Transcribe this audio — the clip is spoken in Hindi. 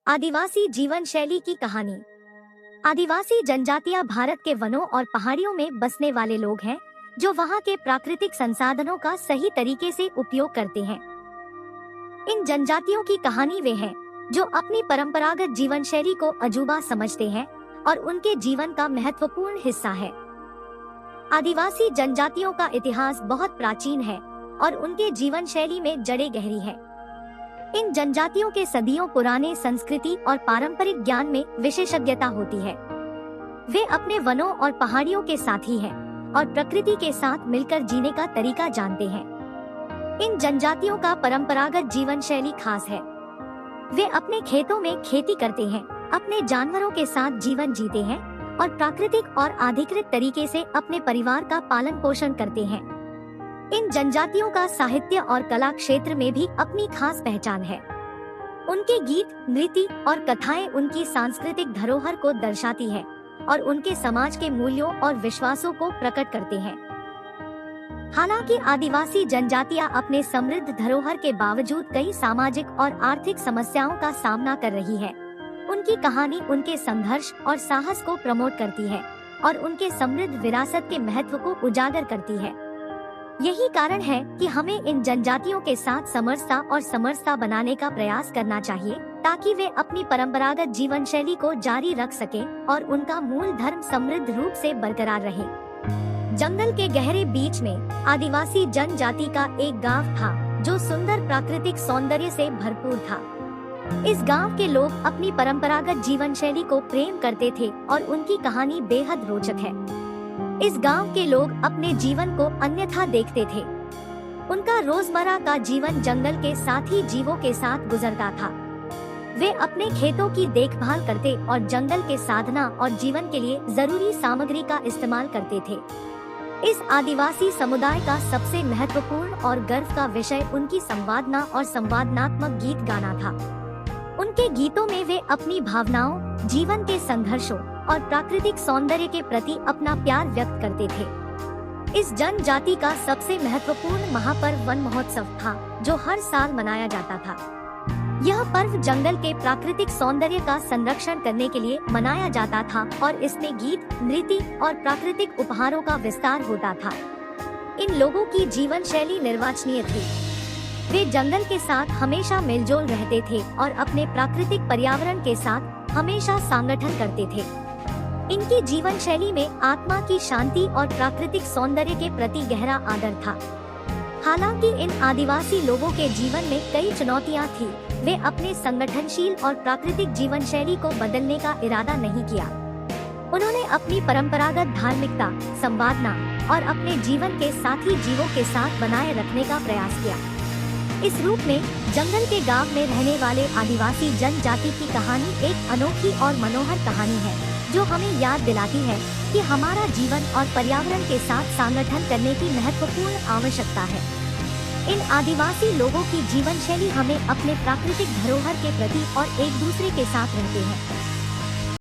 आदिवासी जीवन शैली की कहानी। आदिवासी जनजातियां भारत के वनों और पहाड़ियों में बसने वाले लोग हैं जो वहां के प्राकृतिक संसाधनों का सही तरीके से उपयोग करते हैं। इन जनजातियों की कहानी वे हैं जो अपनी परंपरागत जीवन शैली को अजूबा समझते हैं और उनके जीवन का महत्वपूर्ण हिस्सा है। आदिवासी जनजातियों का इतिहास बहुत प्राचीन है और उनके जीवन शैली में जड़ें गहरी है। इन जनजातियों के सदियों पुराने संस्कृति और पारंपरिक ज्ञान में विशेषज्ञता होती है। वे अपने वनों और पहाड़ियों के साथी हैं और प्रकृति के साथ मिलकर जीने का तरीका जानते हैं। इन जनजातियों का परंपरागत जीवन शैली खास है। वे अपने खेतों में खेती करते हैं, अपने जानवरों के साथ जीवन जीते हैं और प्राकृतिक और अधिकृत तरीके से अपने परिवार का पालन पोषण करते हैं। इन जनजातियों का साहित्य और कला क्षेत्र में भी अपनी खास पहचान है। उनके गीत, नृत्य और कथाएं उनकी सांस्कृतिक धरोहर को दर्शाती है और उनके समाज के मूल्यों और विश्वासों को प्रकट करते हैं। हालांकि आदिवासी जनजातियां अपने समृद्ध धरोहर के बावजूद कई सामाजिक और आर्थिक समस्याओं का सामना कर रही है। उनकी कहानी उनके संघर्ष और साहस को प्रमोट करती है और उनके समृद्ध विरासत के महत्व को उजागर करती है। यही कारण है कि हमें इन जनजातियों के साथ समरसता बनाने का प्रयास करना चाहिए ताकि वे अपनी परंपरागत जीवन शैली को जारी रख सकें और उनका मूल धर्म समृद्ध रूप से बरकरार रहे। जंगल के गहरे बीच में आदिवासी जनजाति का एक गांव था जो सुंदर प्राकृतिक सौंदर्य से भरपूर था। इस गांव के लोग अपनी परंपरागत जीवन शैली को प्रेम करते थे और उनकी कहानी बेहद रोचक है। इस गांव के लोग अपने जीवन को अन्यथा देखते थे। उनका रोजमर्रा का जीवन जंगल के साथी जीवों के साथ गुजरता था। वे अपने खेतों की देखभाल करते और जंगल के साधना और जीवन के लिए जरूरी सामग्री का इस्तेमाल करते थे। इस आदिवासी समुदाय का सबसे महत्वपूर्ण और गर्व का विषय उनकी संवादना और संवादनात्मक गीत गाना था। उनके गीतों में वे अपनी भावनाओं, जीवन के संघर्षों और प्राकृतिक सौंदर्य के प्रति अपना प्यार व्यक्त करते थे। इस जनजाति का सबसे महत्वपूर्ण महापर्व वन महोत्सव था जो हर साल मनाया जाता था। यह पर्व जंगल के प्राकृतिक सौंदर्य का संरक्षण करने के लिए मनाया जाता था और इसमें गीत, नृत्य और प्राकृतिक उपहारों का विस्तार होता था। इन लोगों की जीवन शैली निर्वाचनीय थी। वे जंगल के साथ हमेशा मिलजुल रहते थे और अपने प्राकृतिक पर्यावरण के साथ हमेशा संगठन करते थे। इनकी जीवन शैली में आत्मा की शांति और प्राकृतिक सौंदर्य के प्रति गहरा आदर था। हालांकि इन आदिवासी लोगों के जीवन में कई चुनौतियां थी, वे अपने संगठनशील और प्राकृतिक जीवन शैली को बदलने का इरादा नहीं किया। उन्होंने अपनी परंपरागत धार्मिकता, संवादना और अपने जीवन के साथी जीवों के साथ बनाए रखने का प्रयास किया। इस रूप में जंगल के गांव में रहने वाले आदिवासी जनजाति की कहानी एक अनोखी और मनोहर कहानी है जो हमें याद दिलाती है कि हमारा जीवन और पर्यावरण के साथ संगठन करने की महत्वपूर्ण आवश्यकता है। इन आदिवासी लोगों की जीवन शैली हमें अपने प्राकृतिक धरोहर के प्रति और एक दूसरे के साथ रहते हैं